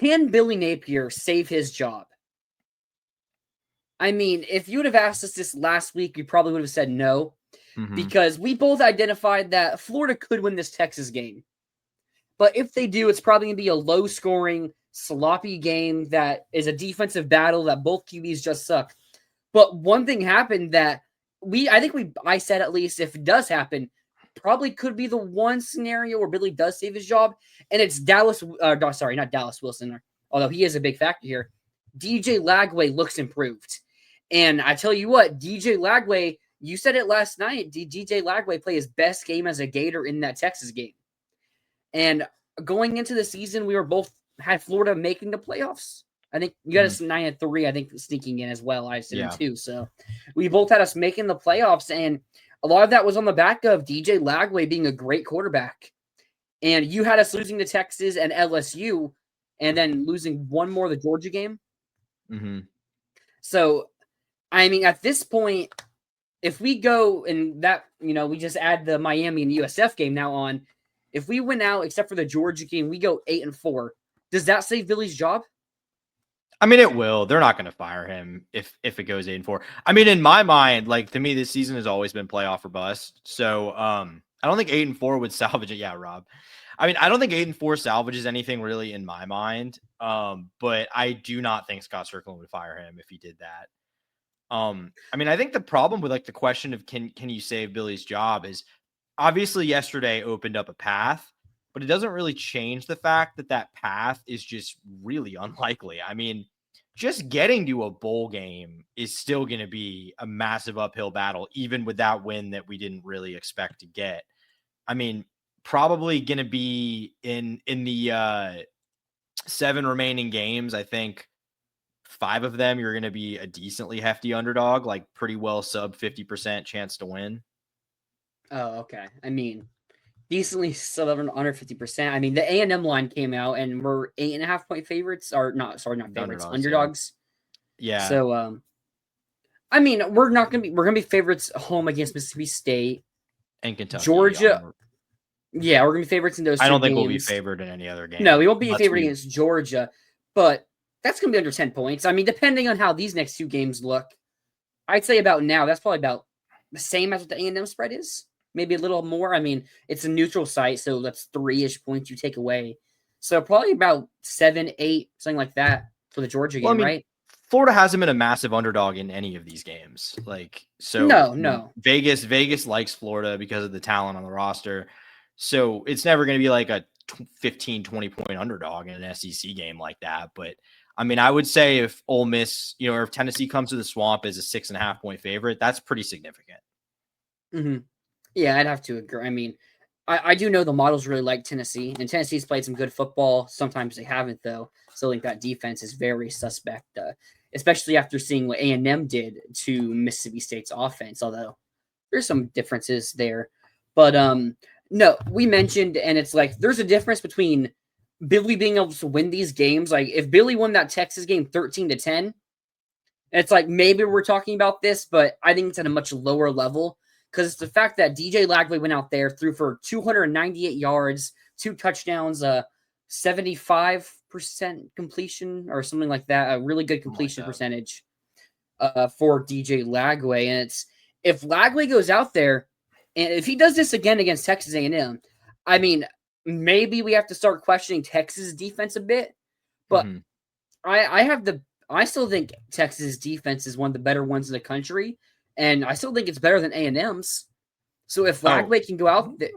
can Billy Napier save his job? I mean, if you would have asked us this last week, we probably would have said no, because we both identified that Florida could win this Texas game. But if they do, it's probably going to be a low-scoring, sloppy game that is a defensive battle that both QBs just suck. But one thing happened that I said at least, if it does happen, probably could be the one scenario where Billy does save his job, and it's not Dallas Wilson, although he is a big factor here. DJ Lagway looks improved. And I tell you what, DJ Lagway, you said it last night, DJ Lagway played his best game as a Gator in that Texas game. And going into the season, we were both had Florida making the playoffs. I think you got us 9-3, I think, sneaking in as well. I said too. So we both had us making the playoffs, and a lot of that was on the back of DJ Lagway being a great quarterback. And you had us losing to Texas and LSU, and then losing one more, the Georgia game. So, I mean, at this point, if we go and that, we just add the Miami and USF game now on, if we win out, except for the Georgia game, we go 8-4. Does that save Billy's job? I mean, it will. They're not going to fire him if it goes 8-4. I mean, in my mind, like, to me, this season has always been playoff or bust. So I don't think 8-4 would salvage it. Yeah, Rob. I mean, I don't think 8-4 salvages anything really in my mind. But I do not think Scott Strickland would fire him if he did that. I mean, I think the problem with like the question of can you save Billy's job is obviously yesterday opened up a path, but it doesn't really change the fact that that path is just really unlikely. I mean, just getting to a bowl game is still going to be a massive uphill battle, even with that win that we didn't really expect to get. I mean, probably going to be in the 7 remaining games. I think 5 of them, you're going to be a decently hefty underdog, like pretty well sub 50% chance to win. Oh, okay. I mean, decently sub under 50%. I mean, the A&M line came out and we're 8.5 point favorites, or not favorites, underdogs. Yeah. So, I mean, we're gonna be favorites home against Mississippi State and Kentucky, Georgia. Yeah, we're gonna be favorites in those. I don't think games. We'll be favored in any other game. No, we won't be favored against Georgia, but that's gonna be under 10 points. I mean, depending on how these next 2 games look, I'd say about now that's probably about the same as what the A&M spread is. Maybe a little more. I mean, it's a neutral site, so that's 3-ish points you take away. So probably about 7, 8, something like that for the Georgia game, right? Florida hasn't been a massive underdog in any of these games. Like, so no. Vegas likes Florida because of the talent on the roster. So it's never going to be like a 15, 20 point underdog in an SEC game like that. But I mean, I would say if Ole Miss, or if Tennessee comes to the Swamp as a 6.5 point favorite, that's pretty significant. Yeah, I'd have to agree. I mean, I do know the models really like Tennessee, and Tennessee's played some good football. Sometimes they haven't, though. So I think that defense is very suspect, especially after seeing what A&M did to Mississippi State's offense, although there's some differences there. But no, we mentioned, and it's like there's a difference between Billy being able to win these games. Like if Billy won that Texas game 13-10, it's like maybe we're talking about this, but I think it's at a much lower level. Because it's the fact that DJ Lagway went out there, threw for 298 yards, 2 touchdowns, 75% completion or something like that, a really good completion percentage for DJ Lagway. And it's if Lagway goes out there, and if he does this again against Texas A&M, I mean, maybe we have to start questioning Texas' defense a bit. But I still think Texas' defense is one of the better ones in the country. And I still think it's better than A&M's. So if Lagway can go out there,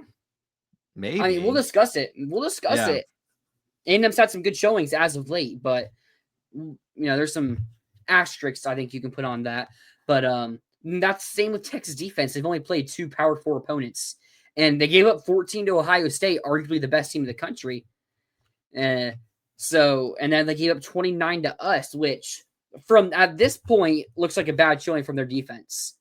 maybe. I mean, we'll discuss it. it. A&M's had some good showings as of late, but there's some asterisks I think you can put on that. But that's the same with Texas defense. They've only played 2 Power 4 opponents, and they gave up 14 to Ohio State, arguably the best team in the country. And then they gave up 29 to us, which from at this point looks like a bad showing from their defense.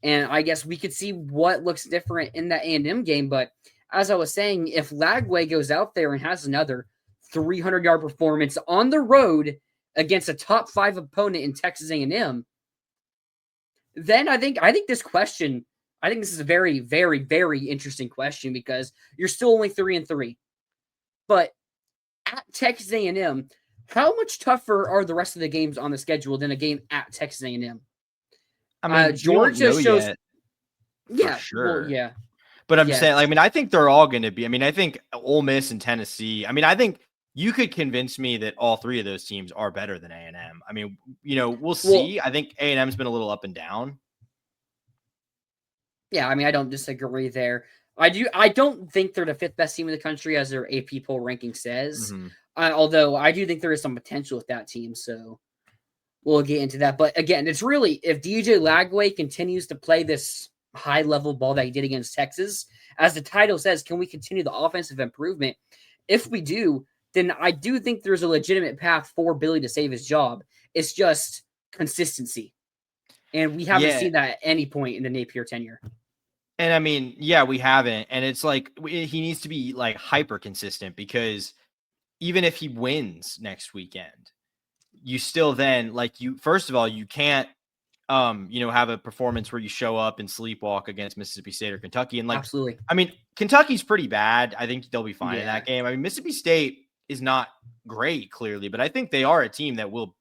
And I guess we could see what looks different in that A&M game. But as I was saying, if Lagway goes out there and has another 300-yard performance on the road against a top 5 opponent in Texas A&M, then I think this is a very, very, very interesting question because you're still only 3-3. But at Texas A&M. How much tougher are the rest of the games on the schedule than a game at Texas A&M? I mean, we don't Georgia know shows. yet for Yeah, well, sure. yeah. But I'm Yeah. saying, I mean, I think they're all going to be. I mean, I think Ole Miss and Tennessee. I mean, I think you could convince me that all three of those teams are better than A&M. I mean, we'll see. I think A&M's been a little up and down. Yeah, I mean, I don't disagree there. I don't think they're the fifth best team in the country, as their AP poll ranking says. Mm-hmm. Although I do think there is some potential with that team, so we'll get into that. But again, it's really if DJ Lagway continues to play this high level ball that he did against Texas, as the title says, can we continue the offensive improvement? If we do, then I do think there's a legitimate path for Billy to save his job. It's just consistency. And we haven't seen that at any point in the Napier tenure. And I mean, yeah, we haven't. And it's like he needs to be like hyper consistent, because even if he wins next weekend, you still then first of all, you can't have a performance where you show up and sleepwalk against Mississippi State or Kentucky. And Absolutely. I mean, Kentucky's pretty bad. I think they'll be fine in that game. I mean, Mississippi State is not great, clearly, but I think they are a team that will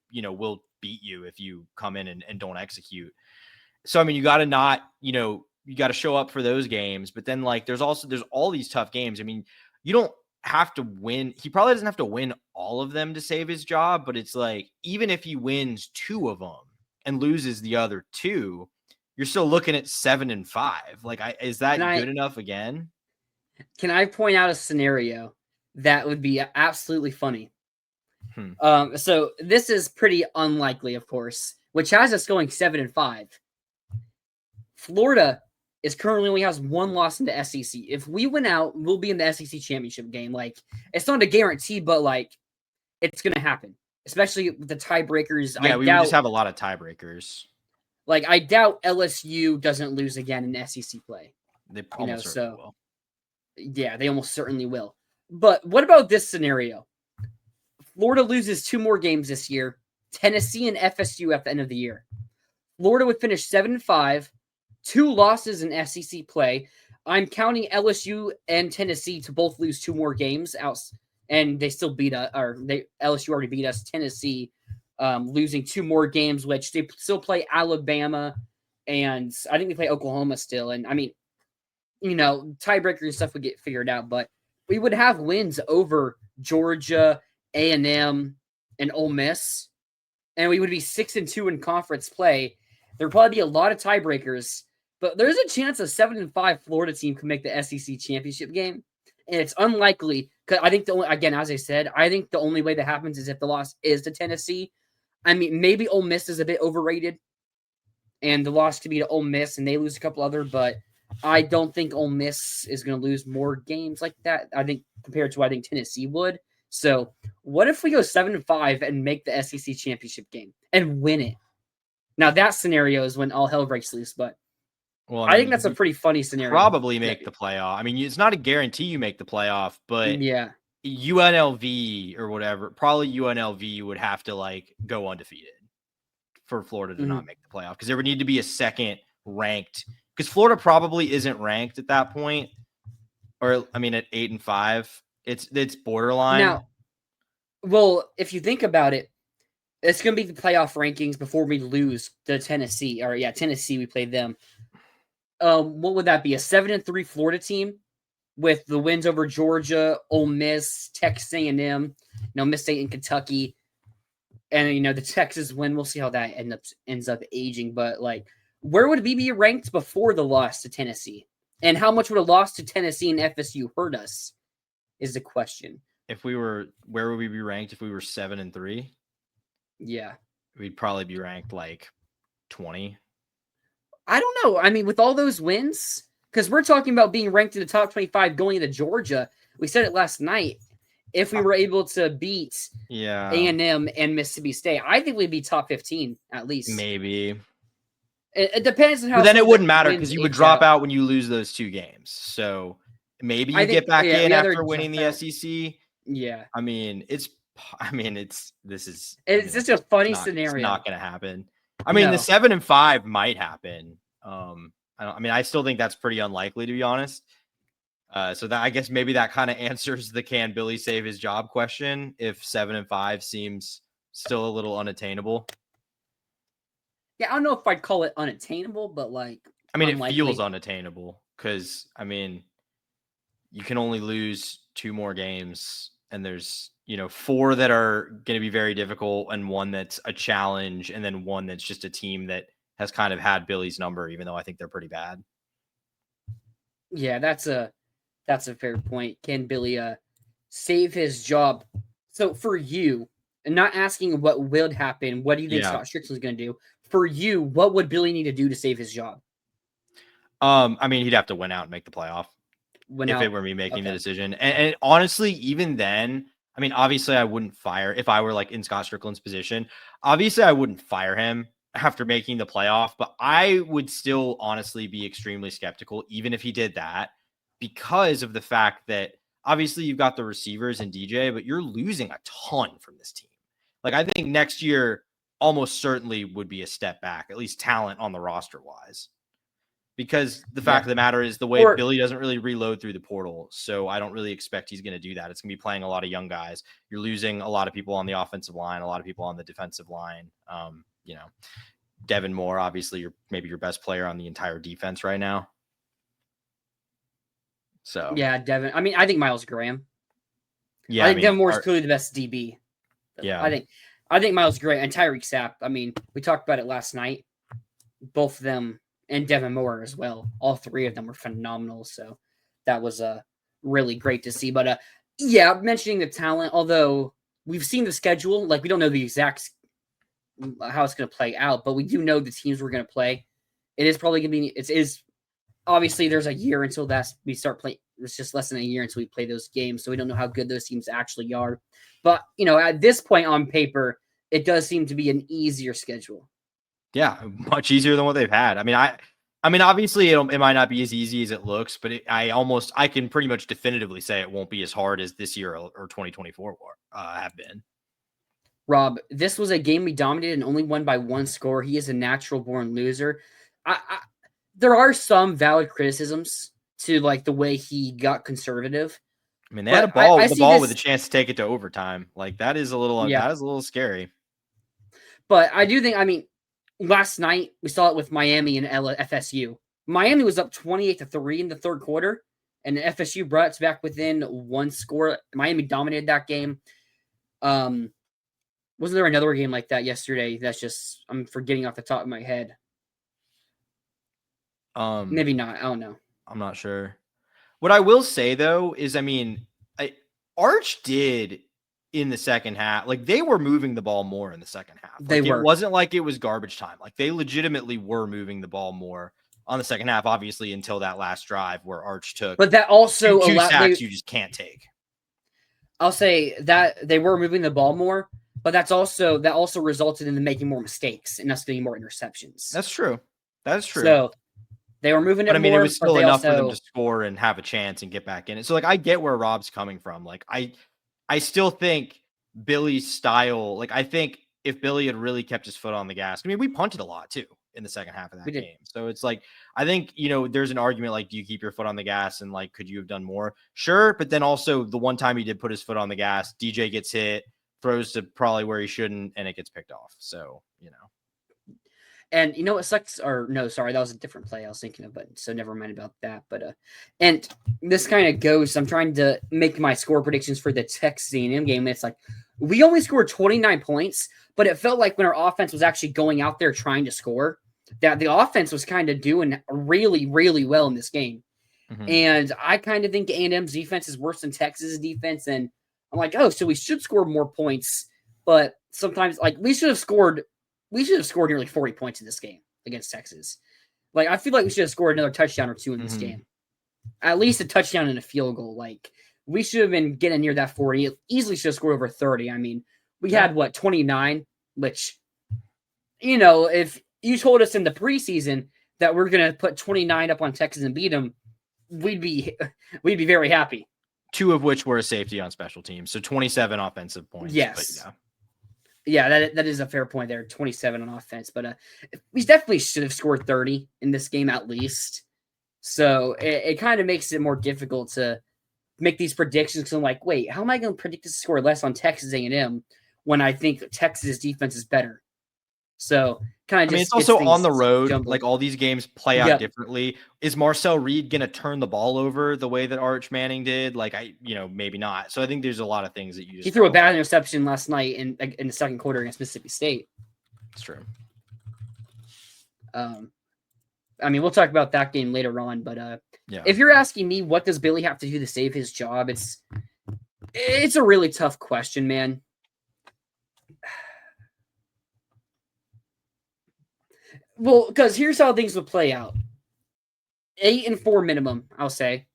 beat you if you come in and don't execute. So, I mean, you got to you got to show up for those games, but then there's all these tough games. I mean, you don't have to win. He probably doesn't have to win all of them to save his job, but it's even if he wins 2 of them and loses the other 2, you're still looking at 7-5. Is that good enough again? Can I point out a scenario that would be absolutely funny? So this is pretty unlikely, of course, which has us going 7-5. Florida is currently only has 1 loss in the SEC. If we win out, we'll be in the SEC championship game. It's not a guarantee, but it's gonna happen. Especially with the tiebreakers. Yeah, we just have a lot of tiebreakers. I doubt LSU doesn't lose again in SEC play. They almost certainly will. Yeah, they almost certainly will. But what about this scenario? Florida loses 2 more games this year. Tennessee and FSU at the end of the year. Florida would finish 7-5. 2 losses in SEC play. I'm counting LSU and Tennessee to both lose 2 more games out, and they still beat us. LSU already beat us. Tennessee losing 2 more games, which they still play Alabama, and I think they play Oklahoma still. And I mean, tiebreaker and stuff would get figured out, but we would have wins over Georgia, A&M, and Ole Miss, and we would be 6-2 in conference play. There'd probably be a lot of tiebreakers. But there's a chance a 7-5 Florida team can make the SEC championship game, and it's unlikely because I think as I said, I think the only way that happens is if the loss is to Tennessee. I mean, maybe Ole Miss is a bit overrated, and the loss could be to Ole Miss, and they lose a couple other. But I don't think Ole Miss is going to lose more games like that. I think compared to what I think Tennessee would. So what if we go 7-5 and make the SEC championship game and win it? Now that scenario is when all hell breaks loose, but. Well, I think that's a pretty funny scenario. Probably make the playoff. I mean, it's not a guarantee you make the playoff, but yeah, UNLV or whatever, probably UNLV would have to go undefeated for Florida to not make the playoff, because there would need to be a second ranked, because Florida probably isn't ranked at that point, or I mean at 8-5, it's borderline. Now, well, if you think about it, it's going to be the playoff rankings before we lose to Tennessee. Tennessee, we played them. What would that be? A 7-3 Florida team with the wins over Georgia, Ole Miss, Texas A&M, Miss State and Kentucky, and the Texas win. We'll see how that ends up aging. But where would we be ranked before the loss to Tennessee, and how much would a loss to Tennessee and FSU hurt us? Is the question. Where would we be ranked if we were 7-3? Yeah, we'd probably be ranked 20. I don't know. I mean, with all those wins, because we're talking about being ranked in the top 25 going into Georgia. We said it last night. If we were able to beat A&M and Mississippi State, I think we'd be top 15 at least. Maybe. It depends on how. But then it wouldn't matter because you would drop out when you lose those 2 games. So maybe you get back in after winning the SEC. Yeah. I mean, it's just a funny scenario. It's not going to happen. I mean, the 7-5 might happen. I still think that's pretty unlikely, to be honest. So that I guess maybe that kind of answers the can Billy save his job question. If 7-5 seems still a little unattainable. Yeah, I don't know if I'd call it unattainable, but like I mean, unlikely. it feels unattainable because I mean, you can only lose 2 more games, and there's 4 that are going to be very difficult, and 1 that's a challenge, and then 1 that's just a team that has kind of had Billy's number, even though I think they're pretty bad. Yeah, that's a fair point. Can Billy save his job? So for you, and not asking what would happen, what do you think Scott Strickland's going to do? For you, what would Billy need to do to save his job? I mean, he'd have to win out and make the playoff. It were me making the decision. And honestly, even then, I mean, obviously I wouldn't fire if I were like in Scott Strickland's position. Obviously, I wouldn't fire him after making the playoff, but I would still honestly be extremely skeptical, even if he did that, because of the fact that obviously you've got the receivers and DJ, but you're losing a ton from this team. Like, I think next year almost certainly would be a step back, at least talent on the roster wise. Because the fact of the matter is the way Billy doesn't really reload through the portal. So I don't really expect he's going to do that. It's going to be playing a lot of young guys. You're losing a lot of people on the offensive line, a lot of people on the defensive line. Devin Moore, obviously maybe your best player on the entire defense right now. So yeah, Devin. I mean, I think Miles Graham. Yeah, I think Devin Moore is clearly the best DB. Yeah, I think Miles Graham and Tyreek Sapp. I mean, we talked about it last night. Both of them. And Devin Moore as well. All 3 of them were phenomenal. So that was really great to see. But yeah, mentioning the talent, although we've seen the schedule, like we don't know the exact how it's going to play out, but we do know the teams we're going to play. It is probably going to be, it is obviously there's a year until we start playing. It's just less than a year until we play those games. So we don't know how good those teams actually are. But, at this point on paper, it does seem to be an easier schedule. Yeah, much easier than what they've had. I mean, obviously it might not be as easy as it looks, but I can pretty much definitively say it won't be as hard as this year or 2024 have been. Rob, this was a game we dominated and only won by 1 score. He is a natural born loser. There are some valid criticisms to like the way he got conservative. I mean, they had a ball with a chance to take it to overtime. Like that is a little scary. But I do think, I mean, last night we saw it with Miami and FSU. Miami was up 28-3 in the 3rd quarter, and FSU brought it back within 1 score. Miami dominated that game. Wasn't there another game like that yesterday? That's just I'm forgetting off the top of my head. Maybe not. I don't know. I'm not sure. What I will say though is, I mean, Arch did in the second half, like they were moving the ball more in the second half. Like, it wasn't like it was garbage time. Like they legitimately were moving the ball more on the second half, obviously until that last drive where Arch took. But that also two sacks you just can't take. I'll say that they were moving the ball more, but that also resulted in them making more mistakes and us getting more interceptions. That's true. So they were moving it more. I mean, it was still enough for them to score and have a chance and get back in it. So like I get where Rob's coming from. Like I still think Billy's style, like I think if Billy had really kept his foot on the gas, I mean, we punted a lot too in the second half of that game. So it's like, I think, there's an argument like, do you keep your foot on the gas and like, could you have done more? Sure. But then also the one time he did put his foot on the gas, DJ gets hit, throws to probably where he shouldn't, and it gets picked off. So, And what sucks, or no, sorry, that was a different play I was thinking of, but so never mind about that. But and this kind of goes, I'm trying to make my score predictions for the Texas A&M game. And it's like, we only scored 29 points, but it felt like when our offense was actually going out there trying to score, that the offense was kind of doing really, really well in this game. Mm-hmm. And I kind of think A&M's defense is worse than Texas's defense. And I'm like, oh, so we should score more points. But sometimes, like, we should have scored nearly 40 points in this game against Texas. Like, I feel like we should have scored another touchdown or 2 in this game. At least a touchdown and a field goal. Like, we should have been getting near that 40. Easily should have scored over 30. I mean, we had, 29? Which, if you told us in the preseason that we're going to put 29 up on Texas and beat them, we'd be very happy. 2 of which were a safety on special teams. So 27 offensive points. Yes. But yeah, that is a fair point there. 27 on offense, but we definitely should have scored 30 in this game at least. So it kind of makes it more difficult to make these predictions because I'm like, wait, how am I going to predict the score less on Texas A&M when I think Texas defense is better? So kind of I mean, just it's gets also on things the road. jumbled. Like all these games play out differently. Is Marcel Reed going to turn the ball over the way that Arch Manning did? Like maybe not. So I think there's a lot of things that you just he threw a bad interception last night in the second quarter against Mississippi State. It's true. I mean, we'll talk about that game later on, but if you're asking me what does Billy have to do to save his job, it's a really tough question, man. Well, because here's how things would play out. 8-4 minimum, I'll say.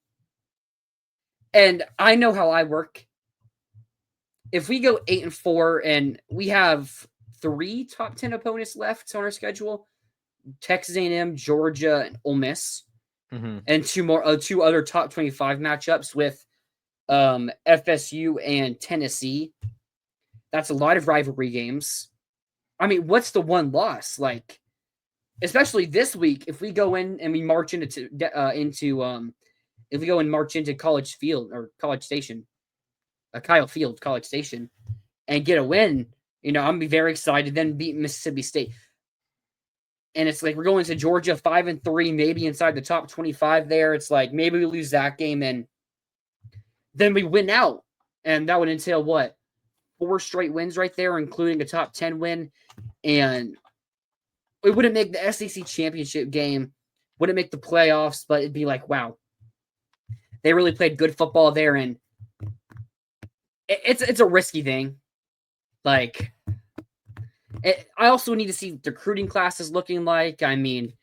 And I know how I work. If we go 8-4 and we have 3 top 10 opponents left on our schedule, Texas A&M, Georgia, and Ole Miss, and two other top 25 matchups with FSU and Tennessee. That's a lot of rivalry games. I mean, what's the one loss? Like, especially this week, if we go in and we march into College Field or College Station, Kyle Field, College Station, and get a win, I'm gonna be very excited. Then beat Mississippi State. And it's like we're going to Georgia 5-3, maybe inside the top 25 there. It's like maybe we lose that game and then we win out. And that would entail what? 4 straight wins right there, including a top 10 win. And it wouldn't make the SEC championship game, wouldn't make the playoffs, but it'd be like, wow, they really played good football there. And it's a risky thing. Like, I also need to see the recruiting class is looking like. I mean,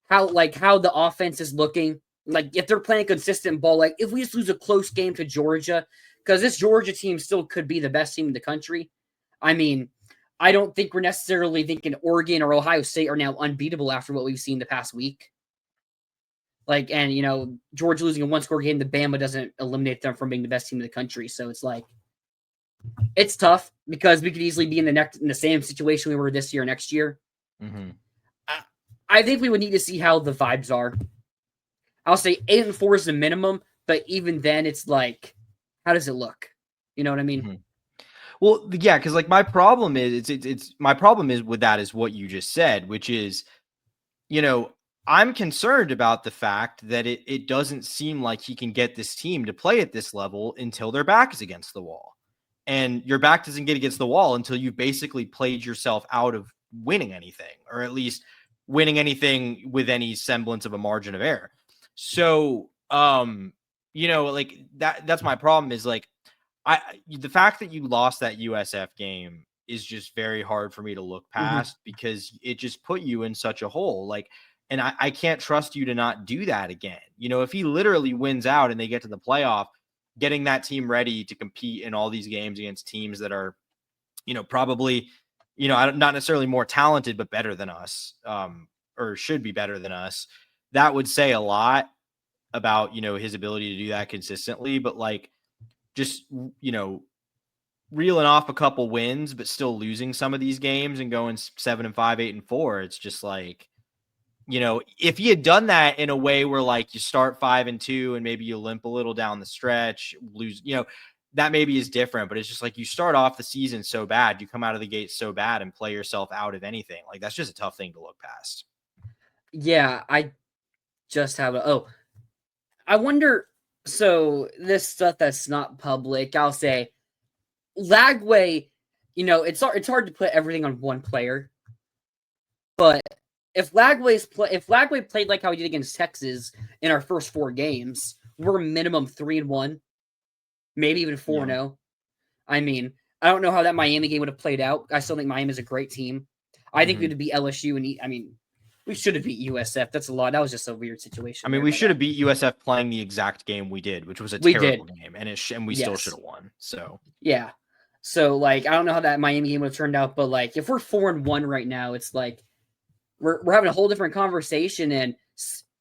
how the offense is looking. Like, if they're playing consistent ball, like if we just lose a close game to Georgia, because this Georgia team still could be the best team in the country. I mean, I don't think we're necessarily thinking Oregon or Ohio State are now unbeatable after what we've seen the past week. Like, and, Georgia losing a 1-score game to Bama doesn't eliminate them from being the best team in the country. So it's like, it's tough because we could easily be in the same situation we were this year, next year. Mm-hmm. I think we would need to see how the vibes are. I'll say 8-4 is the minimum, but even then, it's like, how does it look? You know what I mean? Mm-hmm. Well, yeah, because like my problem is my problem is with that is what you just said, which is, I'm concerned about the fact that it doesn't seem like he can get this team to play at this level until their back is against the wall. And your back doesn't get against the wall until you've basically played yourself out of winning anything, or at least winning anything with any semblance of a margin of error. So, like that's my problem is like, the fact that you lost that USF game is just very hard for me to look past because it just put you in such a hole. Like, and I can't trust you to not do that again. If he literally wins out and they get to the playoff, getting that team ready to compete in all these games against teams that are, probably, not necessarily more talented, but better than us, or should be better than us. That would say a lot about, his ability to do that consistently, but like, just, reeling off a couple wins, but still losing some of these games and going 7-5, 8-4. It's just like, if he had done that in a way where like you start 5-2 and maybe you limp a little down the stretch, lose, that maybe is different, but it's just like you start off the season so bad, you come out of the gate so bad and play yourself out of anything. Like that's just a tough thing to look past. Yeah, I just have I wonder, so this stuff that's not public, I'll say Lagway, it's hard to put everything on one player, but if Lagway played like how he did against Texas in our first 4 games, we're minimum 3-1, maybe even 4-0. Yeah. I mean, I don't know how that Miami game would have played out. I still think Miami is a great team. I think we'd beat LSU, and we should have beat USF. That's a lot. That was just a weird situation. I mean, we should have beat USF playing the exact game we did, which was a terrible game, and we still should have won. So yeah. So like, I don't know how that Miami game would have turned out, but like, if we're 4-1 right now, it's like we're having a whole different conversation. And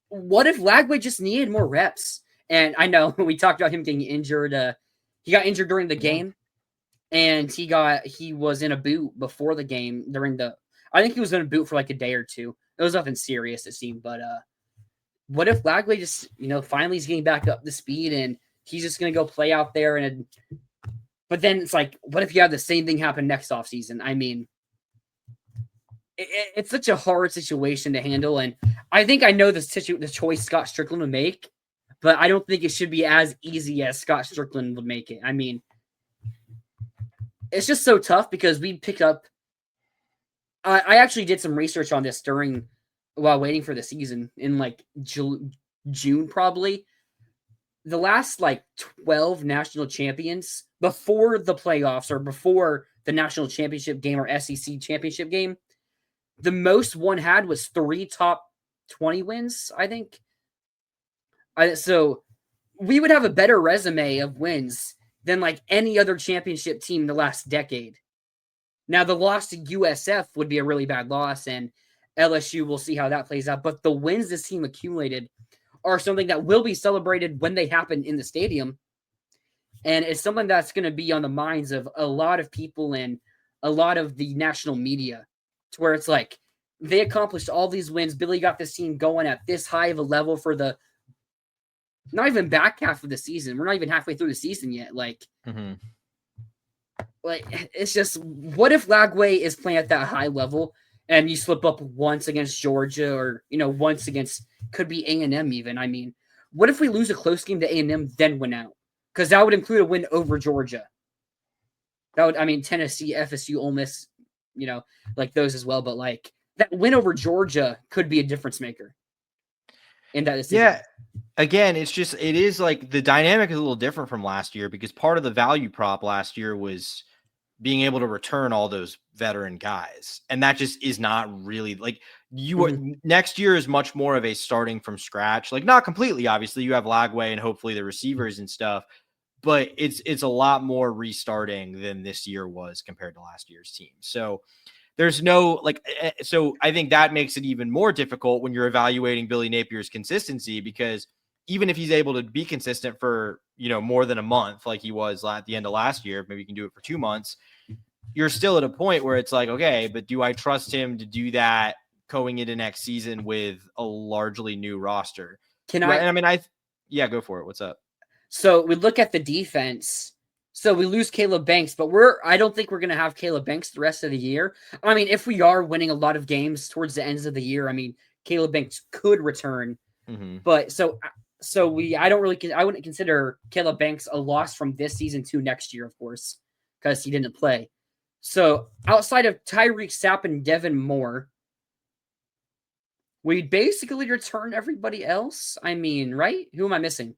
what if Lagway just needed more reps? And I know we talked about him getting injured. He got injured during the game, and he was in a boot before the game I think he was in a boot for like a day or two. It was nothing serious, it seemed, but what if Lagway just, finally is getting back up to speed and he's just going to go play out there but then it's like, what if you have the same thing happen next offseason? I mean, it's such a hard situation to handle, and I think I know the choice Scott Strickland would make, but I don't think it should be as easy as Scott Strickland would make it. I mean, it's just so tough because we picked up. I actually did some research on this while waiting for the season in like June probably. The last like 12 national champions before the playoffs or before the national championship game or SEC championship game, the most one had was 3 top 20 wins, I think. So we would have a better resume of wins than like any other championship team in the last decade. Now, the loss to USF would be a really bad loss, and LSU, we'll see how that plays out. But the wins this team accumulated are something that will be celebrated when they happen in the stadium. And it's something that's going to be on the minds of a lot of people and a lot of the national media, to where it's like they accomplished all these wins. Billy got this team going at this high of a level for the not even back half of the season. We're not even halfway through the season yet. Like, it's just, what if Lagway is playing at that high level and you slip up once against Georgia or, once against, could be A&M even. I mean, what if we lose a close game to A&M, then win out? Because that would include a win over Georgia. Tennessee, FSU, Ole Miss, like those as well. But like that win over Georgia could be a difference maker in that decision. Yeah. Again, it is like the dynamic is a little different from last year because part of the value prop last year was being able to return all those veteran guys. And that just is not really like next year is much more of a starting from scratch, like not completely, obviously you have Lagway and hopefully the receivers and stuff, but it's a lot more restarting than this year was compared to last year's team. So there's no so I think that makes it even more difficult when you're evaluating Billy Napier's consistency, because even if he's able to be consistent for, more than a month, like he was at the end of last year, maybe you can do it for 2 months. You're still at a point where it's like, okay, but do I trust him to do that going into next season with a largely new roster? Yeah, go for it. What's up? So we look at the defense. So we lose Caleb Banks, but I don't think we're going to have Caleb Banks the rest of the year. I mean, if we are winning a lot of games towards the ends of the year, I mean, Caleb Banks could return. But I wouldn't consider Caleb Banks a loss from this season to next year, of course, because he didn't play. So outside of Tyreek Sapp and Devin Moore, we basically return everybody else. I mean, right? Who am I missing?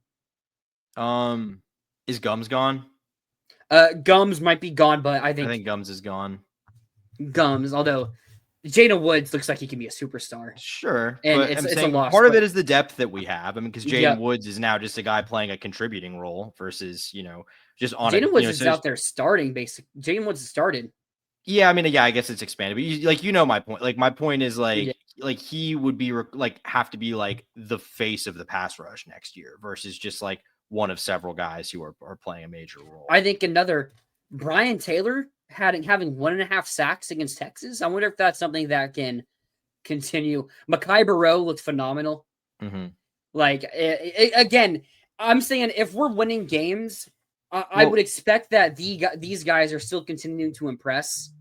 Is Gums gone? Gums might be gone, but I think Gums is gone. Gums, although Jaden Woods looks like he can be a superstar. Sure. And but it's saying, a loss. Part of it is the depth that we have. I mean, because Jaden Woods is now just a guy playing a contributing role versus, just on Jaden Woods is out there starting, basically. Jaden Woods has started. Yeah, I mean, I guess it's expanded, but my point. Like, my point is like he would be have to be like the face of the pass rush next year versus just like one of several guys who are playing a major role. I think another Brian Taylor having 1.5 sacks against Texas. I wonder if that's something that can continue. Mekhi Barrow looked phenomenal. Like, again, I'm saying if we're winning games, I would expect that these guys are still continuing to impress.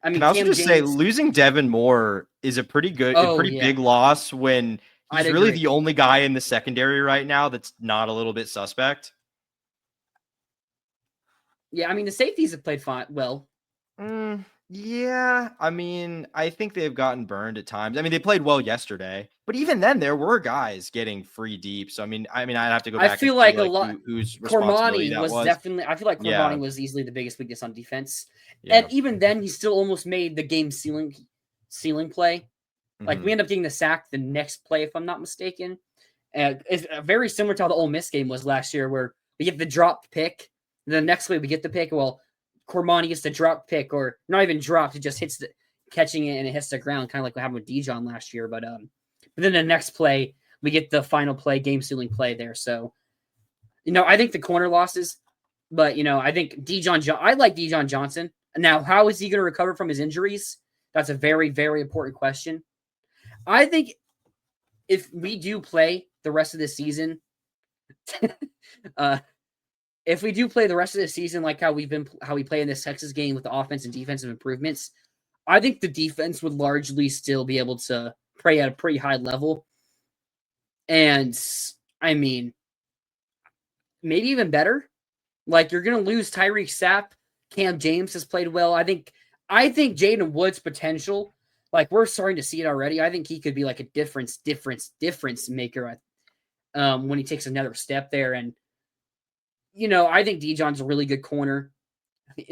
I mean, can I also just say losing Devin Moore is a pretty big loss when he's really the only guy in the secondary right now that's not a little bit suspect. Yeah, I mean, the safeties have played fine. Well, yeah, I mean, I think they've gotten burned at times. I mean, they played well yesterday, but even then, there were guys getting free deep. So I mean, I'd have to go back. I feel like a lot. Whose Cormani was definitely. I feel like Cormani was easily the biggest weakness on defense, and even then, he still almost made the game ceiling play. Like we end up getting the sack the next play, if I'm not mistaken. It's very similar to how the Ole Miss game was last year, where we get the dropped pick. The next play we get the pick. Well, Cormani gets the drop pick, or not even dropped. It just hits catching it and it hits the ground, kind of like what happened with Dijon last year. But then the next play we get the final play, game sealing play there. So, I think the corner losses, but I think I like Dijon Johnson. Now, how is he going to recover from his injuries? That's a very, very important question. I think if we do play the rest of the season, if we do play the rest of the season like how we play in this Texas game with the offense and defensive improvements, I think the defense would largely still be able to play at a pretty high level. And I mean, maybe even better. Like, you're going to lose Tyreek Sapp. Cam James has played well. I think Jaden Wood's potential, like, we're starting to see it already. I think he could be like a difference maker when he takes another step there. And, I think Dijon's a really good corner.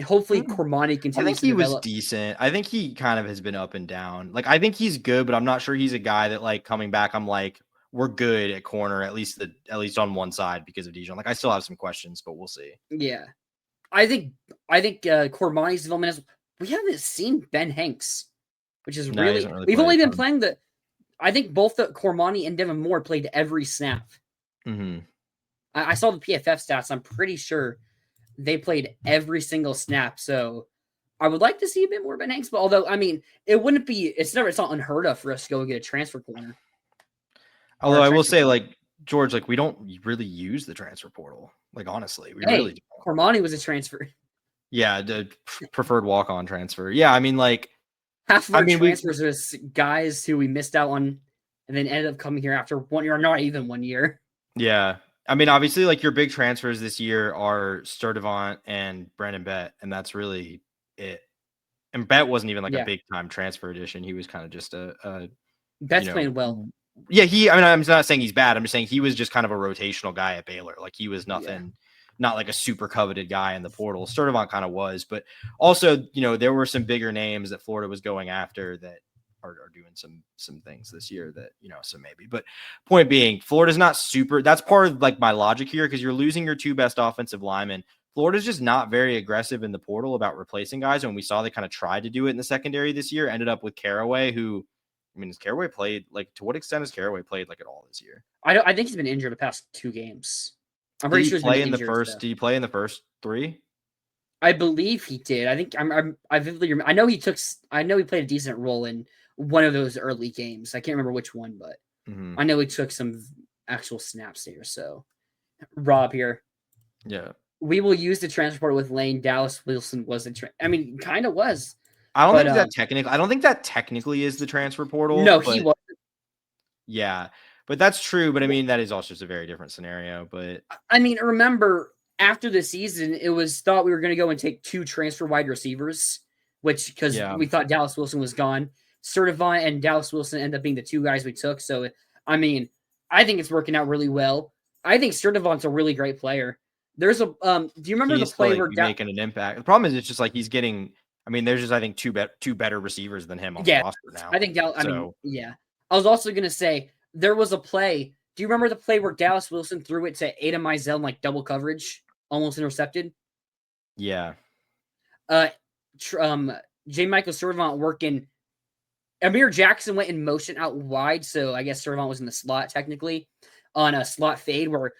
Hopefully, Cormani I continues think to he was develop. decent. I think he kind of has been up and down. Like, I think he's good, but I'm not sure he's a guy that, like, coming back, I'm like, we're good at corner, at least on one side because of Dijon. Like, I still have some questions, but we'll see. Yeah. I think Cormani's development is, we haven't seen Ben Hanks, which is No, he hasn't really we've played only a been ton. playing I think both the Cormani and Devin Moore played every snap. Mm-hmm. I saw the PFF stats. I'm pretty sure they played every single snap. So I would like to see a bit more Ben Hanks, but although, I mean, it's not unheard of for us to go and get a transfer corner. Although I will say, like, George, like, we don't really use the transfer portal. Like, honestly, we really don't. Cormani was a transfer. Yeah, the preferred walk-on transfer. Yeah, I mean, like, half of our transfers was guys who we missed out on and then ended up coming here after 1 year, or not even 1 year. Yeah. I mean, obviously, like, your big transfers this year are Sturdivant and Brandon Bett, and that's really it. And Bett wasn't even like a big-time transfer addition. He was kind of just Bett's playing well. Yeah, I mean, I'm not saying he's bad. I'm just saying he was just kind of a rotational guy at Baylor. Like, he was nothing, not like a super coveted guy in the portal. Sturdivant kind of was, but also, there were some bigger names that Florida was going after that are doing some things this year that, so maybe. But point being, Florida's not super. That's part of, like, my logic here, because you're losing your two best offensive linemen. Florida's just not very aggressive in the portal about replacing guys. And we saw they kind of tried to do it in the secondary this year, ended up with Caraway, who, I mean, has Caraway played, like, to what extent has Caraway played, like, at all this year? I think he's been injured the past 2 games. I'm pretty sure he's been injured. Did he play in the first 3? I believe he did. I think I vividly remember. I know he played a decent role in one of those early games. I can't remember which one, but I know he took some actual snaps there. So, Rob here. Yeah. We will use the transfer portal with Lane. Dallas Wilson was kind of was. I don't think that technically is the transfer portal. No, he wasn't. Yeah, but that's true. But I mean, that is also just a very different scenario. But I mean, remember, after the season, it was thought we were going to go and take 2 transfer wide receivers, because we thought Dallas Wilson was gone. Sturdivant and Dallas Wilson end up being the 2 guys we took. So, I mean, I think it's working out really well. I think Sturdivant's a really great player. There's do you remember the play where making an impact? The problem is it's just like he's getting. I mean, there's just, I think, two better receivers than him on the roster now. I think I was also gonna say there was a play. Do you remember the play where Dallas Wilson threw it to Ada Mizell in, like, double coverage, almost intercepted? Yeah. J. Michael Sturdivant working. Amir Jackson went in motion out wide, so I guess Sturdivant was in the slot technically on a slot fade where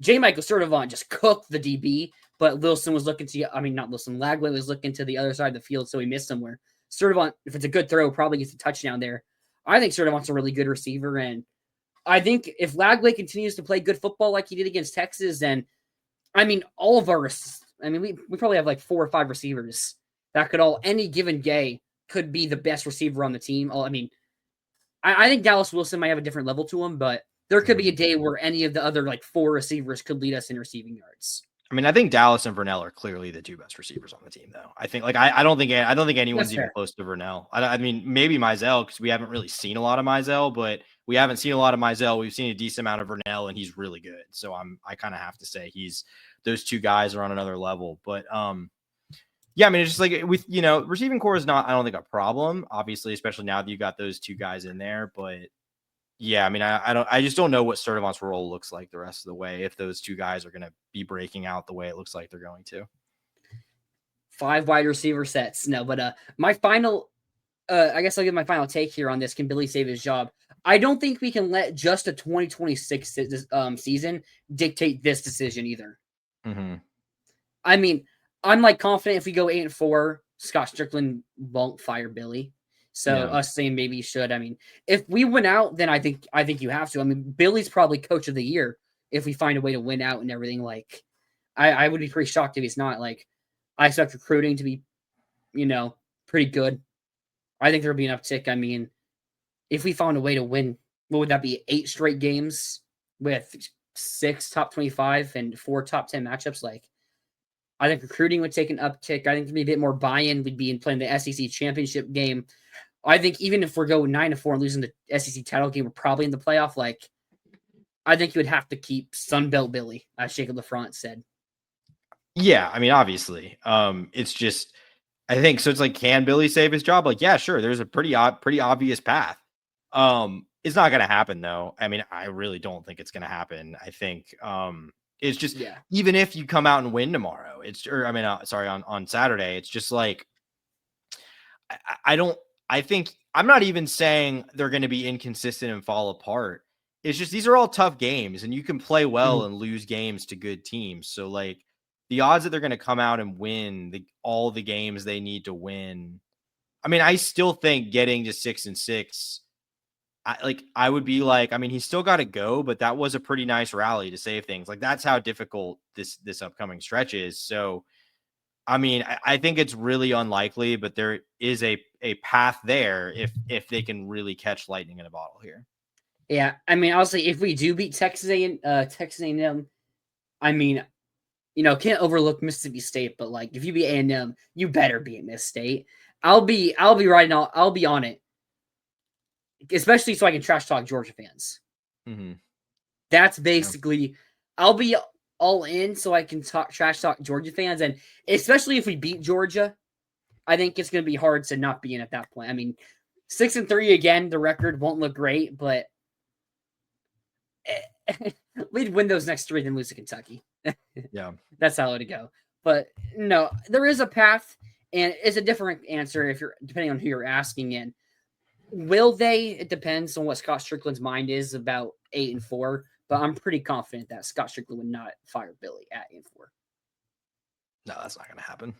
J. Michael Sturdivant just cooked the DB, but Wilson was looking to, Lagley was looking to the other side of the field, so he missed somewhere. Sturdivant, if it's a good throw, probably gets a touchdown there. I think Sturdivant's a really good receiver, and I think if Lagley continues to play good football like he did against Texas, then, I mean, all of our, we probably have like 4 or 5 receivers that could any given day could be the best receiver on the team. I think Dallas Wilson might have a different level to him, but there could be a day where any of the other, like, 4 receivers could lead us in receiving yards. I mean, I think Dallas and Vernell are clearly the 2 best receivers on the team, though. I think, like, I don't think anyone's even close to Vernell. I mean, maybe Mizell, because we haven't really seen a lot of Mizell, but we haven't seen a lot of Mizell. We've seen a decent amount of Vernell, and he's really good. So I kind of have to say those 2 guys are on another level. But yeah, I mean, it's just like with, receiving core is not, I don't think, a problem, obviously, especially now that you got those 2 guys in there. But yeah, I mean, I just don't know what Sturdivant's role looks like the rest of the way if those 2 guys are going to be breaking out the way it looks like they're going to. 5 wide receiver sets. No, but my final, I guess I'll give my final take here on this. Can Billy save his job? I don't think we can let just a 2026 season dictate this decision either. Mm-hmm. I mean, I'm, like, confident if we go 8-4, Scott Strickland won't fire Billy. So Yeah. us saying maybe you should. I mean, if we win out, then I think you have to. I mean, Billy's probably coach of the year if we find a way to win out and everything. Like, I would be pretty shocked if he's not. Like, I expect recruiting to be, pretty good. I think there'll be an uptick. I mean, if we found a way to win, what would that be? 8 straight games with 6 top 25 and 4 top 10 matchups. Like, I think recruiting would take an uptick. I think there'd be a bit more buy-in. We'd be in playing the SEC championship game. I think even if we're going 9-4 and losing the SEC title game, we're probably in the playoff. Like, I think you would have to keep Sunbelt Billy, as Jacob LaFront said. Yeah, I mean, obviously, it's just, I think so. It's like, can Billy save his job? Like, yeah, sure. There's a pretty obvious path. It's not going to happen though. I mean, I really don't think it's going to happen. I think, it's just, even if you come out and win tomorrow, on Saturday, it's just like, I think I'm not even saying they're going to be inconsistent and fall apart. It's just, these are all tough games and you can play well and lose games to good teams. So like, the odds that they're going to come out and win all the games they need to win. I mean, I still think getting to 6-6, I would be like, I mean, he's still got to go, but that was a pretty nice rally to save things. Like, that's how difficult this upcoming stretch is. So, I mean, I think it's really unlikely, but there is a path there if they can really catch lightning in a bottle here. Yeah, I mean, honestly, if we do beat Texas A&M, I mean, can't overlook Mississippi State, but like, if you beat A&M, you better beat Miss State. I'll be riding on. I'll be on it, especially so I can trash talk Georgia fans. Mm-hmm. That's basically, I'll be all in so I can trash talk Georgia fans, and especially if we beat Georgia, I think it's going to be hard to not be in at that point. I mean, 6-3 again, the record won't look great, but we'd win those next 3, then lose to Kentucky. Yeah, that's how it'd go. But no, there is a path, and it's a different answer if you're depending on who you're asking. In will they? It depends on what Scott Strickland's mind is about 8-4. But I'm pretty confident that Scott Strickland would not fire Billy at 8-4. No, that's not going to happen.